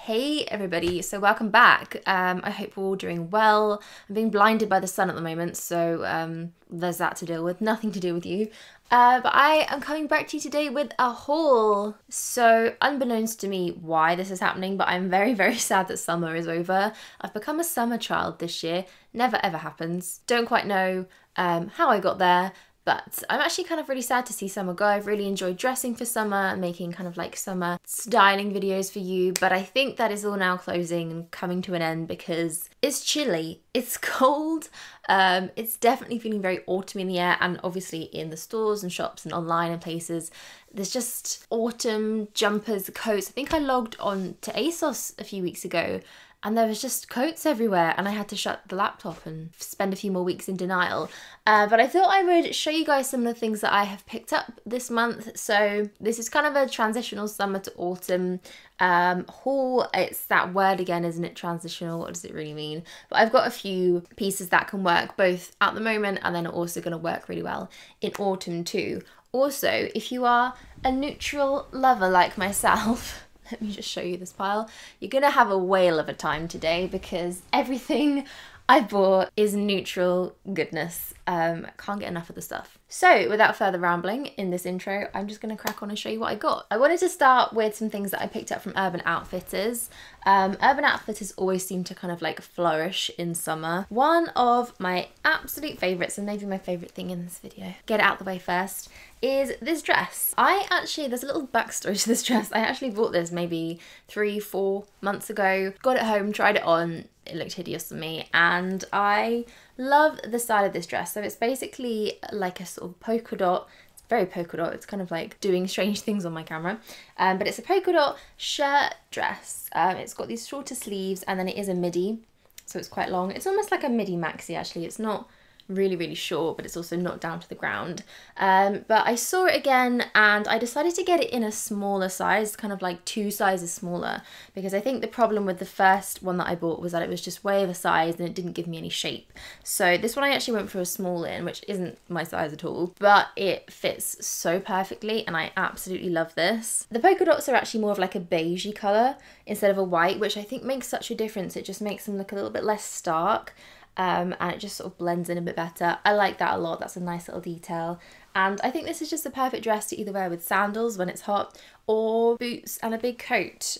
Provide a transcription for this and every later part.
Hey everybody, so welcome back. I hope we're all doing well. I'm being blinded by the sun at the moment, so there's that to deal with, nothing to do with you. But I am coming back to you today with a haul. So unbeknownst to me why this is happening, but I'm very, very sad that summer is over. I've become a summer child this year. Never ever happens. Don't quite know how I got there. But I'm actually kind of really sad to see summer go. I've really enjoyed dressing for summer and making kind of like summer styling videos for you. But I think that is all now closing and coming to an end because it's chilly, it's cold. It's definitely feeling very autumn in the air, and obviously in the stores and shops and online and places, there's just autumn jumpers, coats. I think I logged on to ASOS a few weeks ago and there was just coats everywhere and I had to shut the laptop and spend a few more weeks in denial. But I thought I would show you guys some of the things that I have picked up this month. So this is kind of a transitional summer to autumn haul. It's that word again, isn't it? Transitional, what does it really mean? But I've got a few pieces that can work both at the moment and then are also going to work really well in autumn too. Also, if you are a neutral lover like myself, let me just show you this pile. You're gonna have a whale of a time today because everything I bought is neutral goodness. Can't get enough of the stuff. So without further rambling in this intro, I'm just gonna crack on and show you what I got. I wanted to start with some things that I picked up from Urban Outfitters. Urban Outfitters always seem to kind of like flourish in summer. One of my absolute favorites, and maybe my favorite thing in this video, get it out the way first, is this dress. There's a little backstory to this dress. I actually bought this maybe 3-4 months ago, got it home, tried it on, it looked hideous on me, and I love the style of this dress. So it's basically like a sort of polka dot. It's very polka dot. It's kind of like doing strange things on my camera. But it's a polka dot shirt dress. It's got these shorter sleeves and then it is a midi. So it's quite long. It's almost like a midi maxi actually. It's not really short, but it's also not down to the ground. But I saw it again and I decided to get it in a smaller size, kind of like 2 sizes smaller, because I think the problem with the first one that I bought was that it was just way of a size and it didn't give me any shape. So this one I actually went for a small in, which isn't my size at all, but it fits so perfectly and I absolutely love this. The polka dots are actually more of like a beigey colour instead of a white, which I think makes such a difference. It just makes them look a little bit less stark. And it just sort of blends in a bit better. I like that a lot. That's a nice little detail. And I think this is just a perfect dress to either wear with sandals when it's hot or boots and a big coat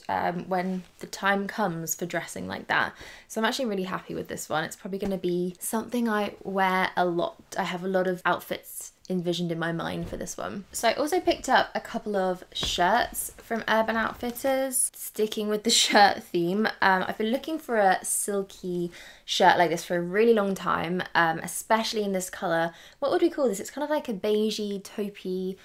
when the time comes for dressing like that. So I'm actually really happy with this one. It's probably going to be something I wear a lot. I have a lot of outfits envisioned in my mind for this one. So I also picked up a couple of shirts from Urban Outfitters. Sticking with the shirt theme, I've been looking for a silky shirt like this for a really long time, especially in this colour. What would we call this? It's kind of like a beigey, taupey,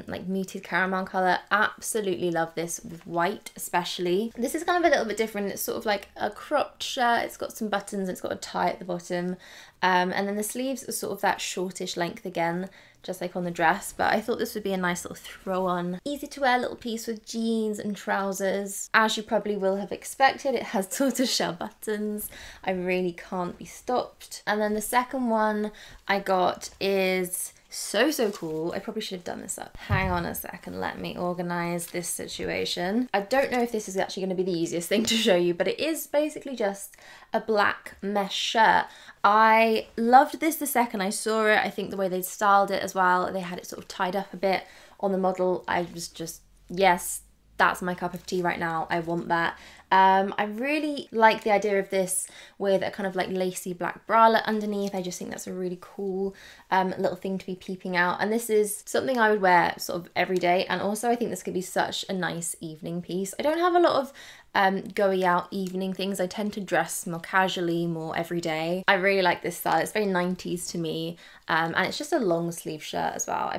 like muted caramel colour. Absolutely love this with white especially. This is kind of a little bit different. It's sort of like a cropped shirt. It's got some buttons, it's got a tie at the bottom. And then the sleeves are sort of that shortish length again, just like on the dress, but I thought this would be a nice little throw on. Easy to wear little piece with jeans and trousers. As you probably will have expected, it has tortoiseshell buttons. I really can't be stopped. And then the second one I got is so cool. I probably should have done this up. Hang on a second, let me organize this situation. I don't know if this is actually going to be the easiest thing to show you, but it is basically just a black mesh shirt. I loved this the second I saw it. I think the way they styled it as well, they had it sort of tied up a bit on the model. I was just, yes, that's my cup of tea right now. I want that. I really like the idea of this with a kind of like lacy black bralette underneath. I just think that's a really cool little thing to be peeping out. And this is something I would wear sort of every day. And also I think this could be such a nice evening piece. I don't have a lot of going out evening things. I tend to dress more casually, more everyday. I really like this style. It's very 90s to me. And it's just a long sleeve shirt as well.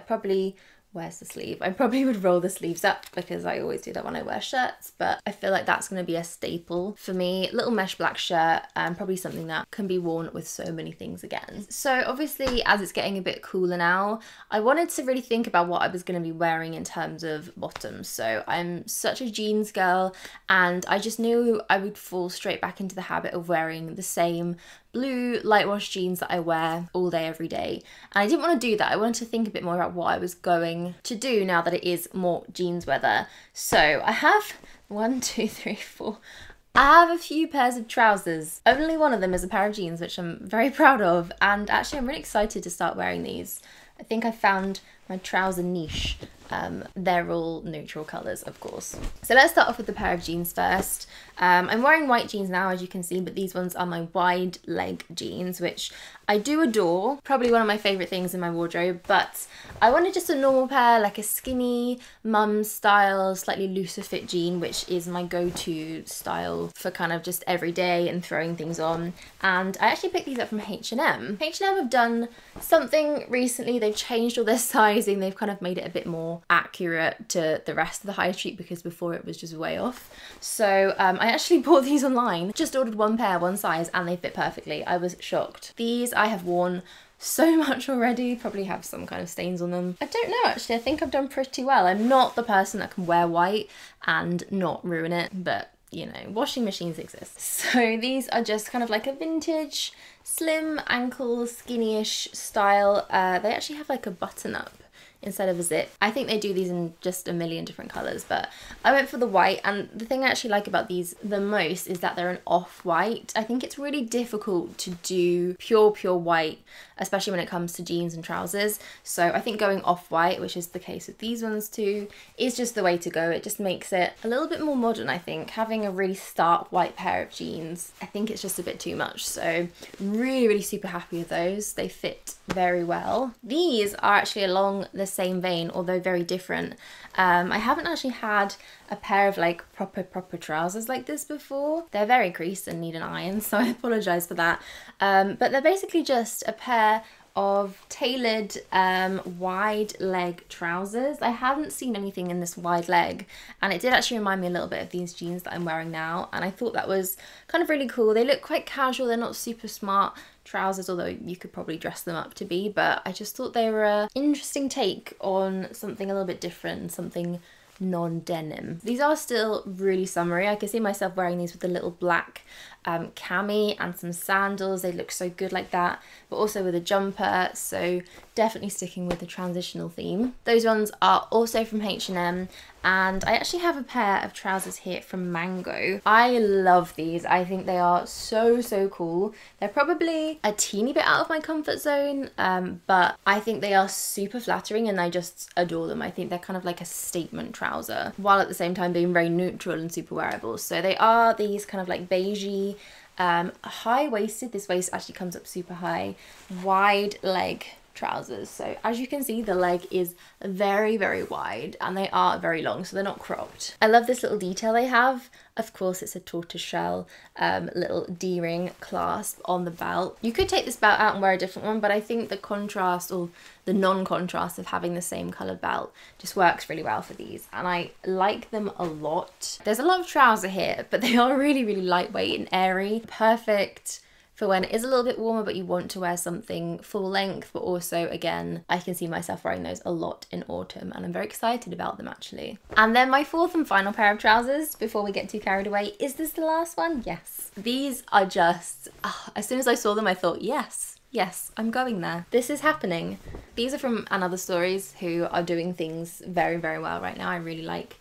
Where's the sleeve? I probably would roll the sleeves up because I always do that when I wear shirts, but I feel like that's going to be a staple for me. Little mesh black shirt, and probably something that can be worn with so many things again. So obviously, as it's getting a bit cooler now, I wanted to really think about what I was going to be wearing in terms of bottoms. So I'm such a jeans girl, and I just knew I would fall straight back into the habit of wearing the same blue light wash jeans that I wear all day every day, and I didn't want to do that. I wanted to think a bit more about what I was going to do now that it is more jeans weather. So I have 1, 2, 3, 4. I have a few pairs of trousers. Only one of them is a pair of jeans, which I'm very proud of. And actually, I'm really excited to start wearing these. I think I found my trouser niche. They're all neutral colours, of course. So let's start off with the pair of jeans first. I'm wearing white jeans now, as you can see, but these ones are my wide leg jeans, which I do adore. Probably one of my favourite things in my wardrobe, but I wanted just a normal pair, like a skinny mum style, slightly looser fit jean, which is my go-to style for kind of just every day and throwing things on. And I actually picked these up from H&M. H&M have done something recently. They've changed all their sizing. They've kind of made it a bit more accurate to the rest of the high street, because before it was just way off. So I actually bought these online, just ordered one pair, one size, and they fit perfectly. I was shocked. These I have worn so much already, probably have some kind of stains on them. I don't know actually, I think I've done pretty well. I'm not the person that can wear white and not ruin it, but you know, washing machines exist. So these are just kind of like a vintage, slim ankle, skinny-ish style. They actually have like a button up instead of a zip. I think they do these in just a million different colours, but I went for the white, and the thing I actually like about these the most is that they're an off-white. I think it's really difficult to do pure white, especially when it comes to jeans and trousers. So I think going off-white, which is the case with these ones too, is just the way to go. It just makes it a little bit more modern, I think. Having a really stark white pair of jeans, I think it's just a bit too much. So really super happy with those. They fit very well. These are actually along the same vein, although very different. I haven't actually had a pair of like proper trousers like this before. They're very creased and need an iron, so I apologise for that. But they're basically just a pair of tailored wide leg trousers. I haven't seen anything in this wide leg, and it did actually remind me a little bit of these jeans that I'm wearing now, and I thought that was kind of really cool. They look quite casual, they're not super smart trousers, although you could probably dress them up to be, but I just thought they were an interesting take on something a little bit different, something non-denim. These are still really summery. I can see myself wearing these with a little black cami and some sandals. They look so good like that, but also with a jumper, so definitely sticking with the transitional theme. Those ones are also from H&M, and I actually have a pair of trousers here from Mango. I love these. I think they are so cool. They're probably a teeny bit out of my comfort zone, but I think they are super flattering and I just adore them. I think they're kind of like a statement trouser, while at the same time being very neutral and super wearable. So they are these kind of like beigey, high-waisted, this waist actually comes up super high, wide leg trousers. So as you can see, the leg is very wide and they are very long, so they're not cropped. I love this little detail they have. Of course, it's a tortoiseshell little D-ring clasp on the belt. You could take this belt out and wear a different one, but I think the contrast, or the non-contrast of having the same colour belt, just works really well for these, and I like them a lot. There's a lot of trouser here, but they are really lightweight and airy. Perfect for when it is a little bit warmer but you want to wear something full length, but also, again, I can see myself wearing those a lot in autumn, and I'm very excited about them actually. And then my fourth and final pair of trousers, before we get too carried away. Is this the last one? Yes. These are just, as soon as I saw them I thought, yes, I'm going there. This is happening. These are from & Other Stories, who are doing things very well right now. I really like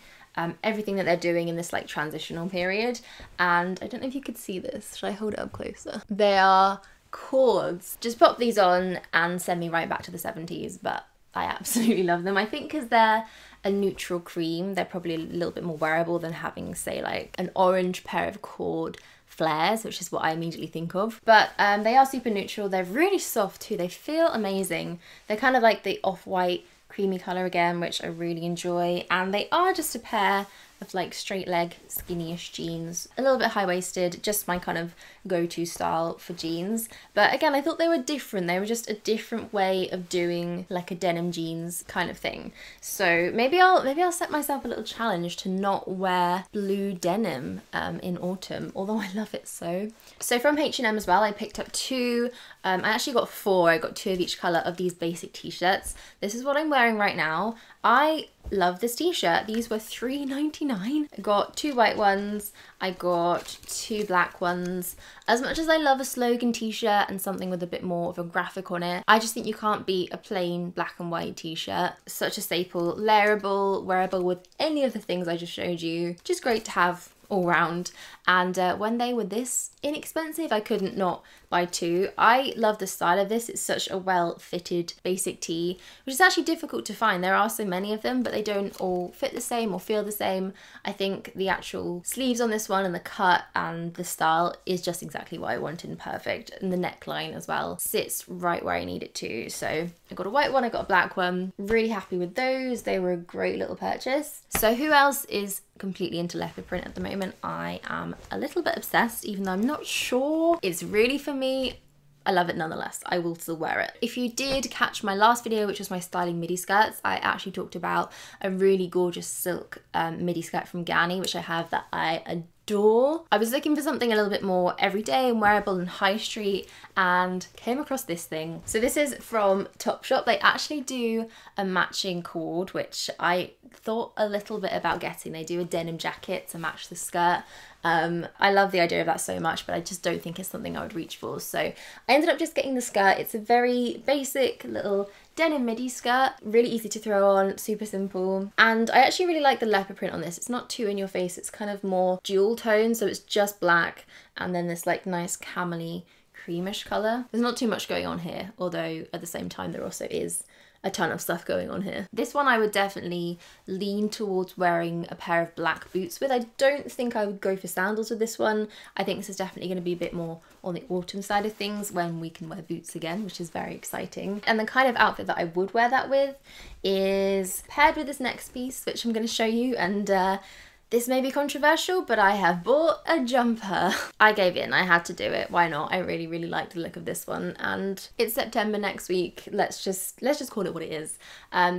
everything that they're doing in this like transitional period, and I don't know if you could see this. Should I hold it up closer? They are cords. Just pop these on and send me right back to the 70s, but I absolutely love them. I think because they're a neutral cream, they're probably a little bit more wearable than having, say, like an orange pair of cord flares, which is what I immediately think of. But they are super neutral. They're really soft too. They feel amazing. They're kind of like the off-white creamy colour again, which I really enjoy, and they are just a pair of like straight leg skinny-ish jeans, a little bit high-waisted, just my kind of go-to style for jeans. But again, I thought they were different. They were just a different way of doing like a denim jeans kind of thing. So maybe I'll set myself a little challenge to not wear blue denim in autumn, although I love it so. So from H&M as well, I picked up two, I actually got four. I got two of each colour of these basic t-shirts. This is what I'm wearing right now. I love this t-shirt. These were $3.99 $1.99. I got 2 white ones, I got 2 black ones. As much as I love a slogan t-shirt and something with a bit more of a graphic on it, I just think you can't beat a plain black and white t-shirt. Such a staple, layerable, wearable with any of the things I just showed you. Just great to have all round. And when they were this inexpensive, I couldn't not buy 2. I love the style of this. It's such a well-fitted basic tee, which is actually difficult to find. There are so many of them, but they don't all fit the same or feel the same. I think the actual sleeves on this one and the cut and the style is just exactly what I wanted and perfect. And the neckline as well sits right where I need it to. So I got a white one, I got a black one. Really happy with those. They were a great little purchase. So who else is completely into leopard print at the moment? I am a little bit obsessed, even though I'm not sure it's really for me. I love it nonetheless. I will still wear it. If you did catch my last video, which was my styling midi skirts, I actually talked about a really gorgeous silk midi skirt from Ganni, which I have that I adore. I was looking for something a little bit more everyday and wearable and high street and came across this thing. So this is from Topshop. They actually do a matching cord, which I thought a little bit about getting. They do a denim jacket to match the skirt. I love the idea of that so much, but I just don't think it's something I would reach for. So I ended up just getting the skirt. It's a very basic little denim midi skirt, really easy to throw on, super simple. And I actually really like the leopard print on this. It's not too in your face, it's kind of more dual tone, so it's just black and then this like nice camely creamish colour. There's not too much going on here, although at the same time there also is a ton of stuff going on here. This one I would definitely lean towards wearing a pair of black boots with. I don't think I would go for sandals with this one. I think this is definitely going to be a bit more on the autumn side of things when we can wear boots again, which is very exciting. And the kind of outfit that I would wear that with is paired with this next piece, which I'm going to show you. And this may be controversial, but I have bought a jumper. I gave in, I had to do it. Why not? I really, really liked the look of this one. And it's September next week. Let's just call it what it is.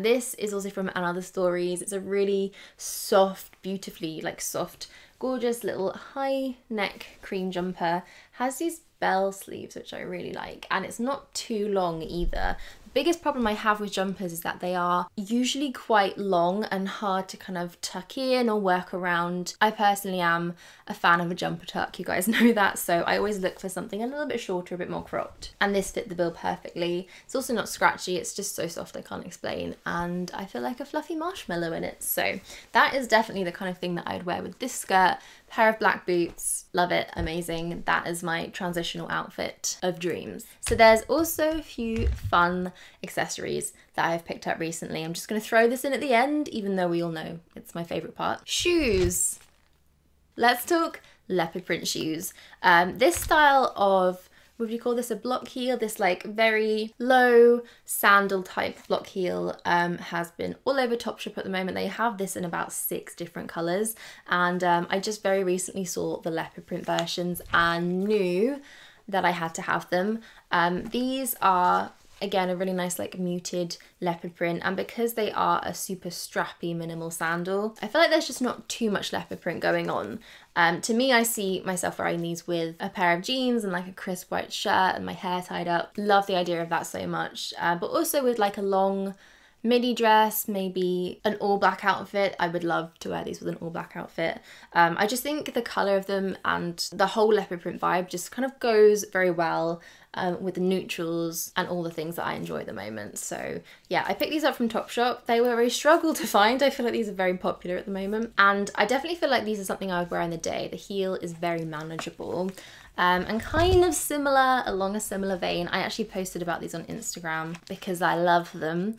This is also from Another Stories. It's a really soft, beautifully like soft, gorgeous little high neck cream jumper. Has these bell sleeves, which I really like. And it's not too long either. Biggest problem I have with jumpers is that they are usually quite long and hard to kind of tuck in or work around. I personally am a fan of a jumper tuck, you guys know that, so I always look for something a little bit shorter, a bit more cropped. And this fit the bill perfectly. It's also not scratchy, it's just so soft I can't explain, and I feel like a fluffy marshmallow in it. So that is definitely the kind of thing that I'd wear with this skirt. Pair of black boots, love it, amazing. That is my transitional outfit of dreams. So there's also a few fun accessories that I've picked up recently. I'm just gonna throw this in at the end, even though we all know it's my favorite part. Shoes. Let's talk leopard print shoes. This style of, what would you call this, a block heel? This like very low sandal type block heel has been all over Topshop at the moment. They have this in about 6 different colours, and I just very recently saw the leopard print versions and knew that I had to have them. These are again a really nice like muted leopard print, and because they are a super strappy minimal sandal, I feel like there's just not too much leopard print going on. To me, I see myself wearing these with a pair of jeans and like a crisp white shirt and my hair tied up. Love the idea of that so much, but also with like a long midi dress, maybe an all black outfit. I would love to wear these with an all black outfit. I just think the colour of them and the whole leopard print vibe just kind of goes very well with the neutrals and all the things that I enjoy at the moment. So yeah, I picked these up from Topshop. They were a struggle to find. I feel like these are very popular at the moment, and I definitely feel like these are something I would wear in the day. The heel is very manageable. And kind of similar, along a similar vein, I actually posted about these on Instagram because I love them.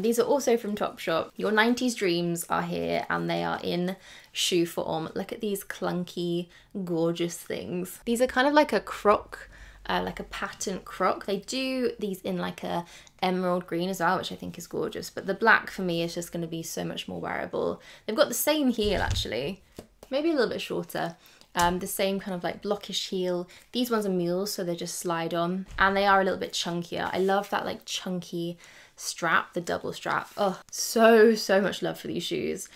These are also from Topshop. Your 90s dreams are here, and they are in shoe form. Look at these clunky, gorgeous things. These are kind of like a croc, like a patent croc. They do these in like a emerald green as well, which I think is gorgeous, but the black for me is just going to be so much more wearable. They've got the same heel actually, maybe a little bit shorter. The same kind of like blockish heel. These ones are Mules, so they just slide on, and they are a little bit chunkier. I love that like chunky strap, the double strap. Oh, so much love for these shoes.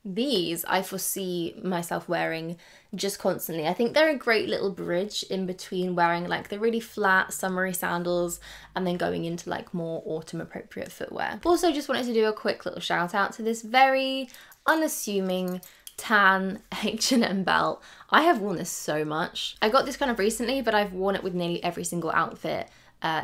These I foresee myself wearing just constantly. I think they're a great little bridge in between wearing like the really flat summery sandals and then going into like more autumn appropriate footwear. Also just wanted to do a quick little shout out to this very unassuming tan H&M belt. I have worn this so much. I got this kind of recently, but I've worn it with nearly every single outfit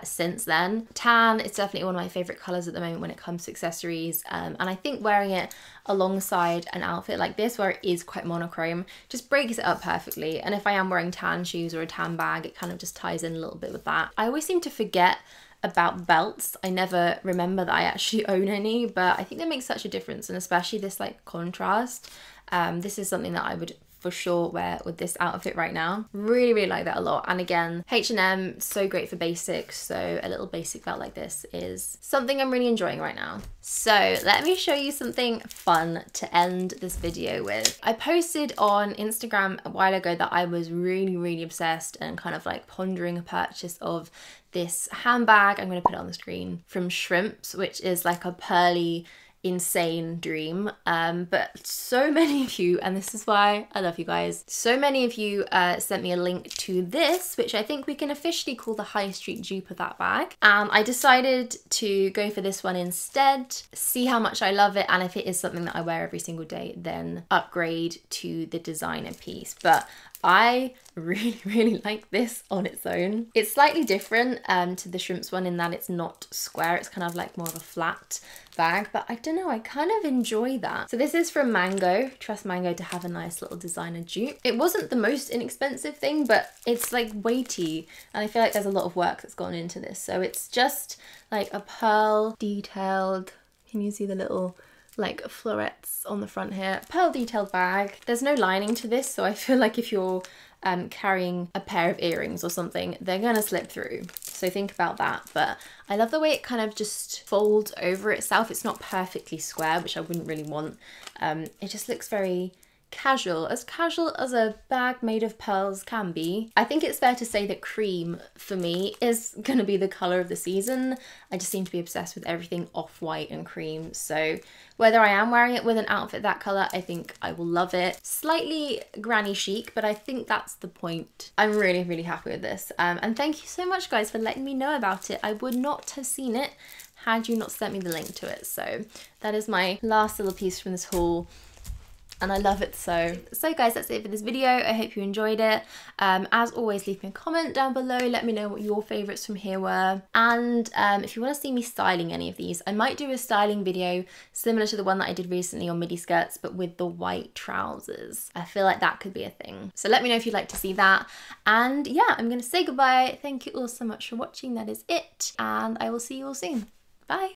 since then. Tan is definitely one of my favorite colors at the moment when it comes to accessories, and I think wearing it alongside an outfit like this where it is quite monochrome just breaks it up perfectly. And if I am wearing tan shoes or a tan bag, it kind of just ties in a little bit with that. I always seem to forget about belts. I never remember that I actually own any, but I think they make such a difference, and especially this like contrast. This is something that I would for sure wear with this outfit right now. Really like that a lot. And again, H&M, so great for basics, so a little basic belt like this is something I'm really enjoying right now. So let me show you something fun to end this video with. I posted on Instagram a while ago that I was really obsessed and kind of like pondering a purchase of this handbag. I'm going to put it on the screen, from Shrimps, which is like a pearly insane dream, but so many of you, and this is why I love you guys, so many of you sent me a link to this, which I think we can officially call the high street dupe of that bag, and I decided to go for this one instead, see how much I love it, and if it is something that I wear every single day, then upgrade to the designer piece. But I really like this on its own. It's slightly different to the Shrimps one in that it's not square, it's kind of like more of a flat bag, but I don't know, I kind of enjoy that. So this is from Mango. Trust Mango to have a nice little designer dupe. It wasn't the most inexpensive thing, but it's like weighty, and I feel like there's a lot of work that's gone into this. So it's just like a pearl detailed, can you see the little like florets on the front here, pearl detailed bag. There's no lining to this, so I feel like if you're carrying a pair of earrings or something, they're gonna slip through, so think about that. But I love the way it kind of just folds over itself. It's not perfectly square, which I wouldn't really want. It just looks very casual as a bag made of pearls can be. I think it's fair to say that cream for me is gonna be the color of the season. I just seem to be obsessed with everything off-white and cream, so whether I am wearing it with an outfit that color, I think I will love it. Slightly granny chic, but I think that's the point. I'm really happy with this, and thank you so much guys for letting me know about it. I would not have seen it had you not sent me the link to it. So that is my last little piece from this haul, and I love it so. So guys, that's it for this video. I hope you enjoyed it. As always, leave me a comment down below. Let me know what your favourites from here were. And if you want to see me styling any of these, I might do a styling video similar to the one that I did recently on midi skirts, but with the white trousers. I feel like that could be a thing. So let me know if you'd like to see that. And yeah, I'm going to say goodbye. Thank you all so much for watching. That is it. And I will see you all soon. Bye.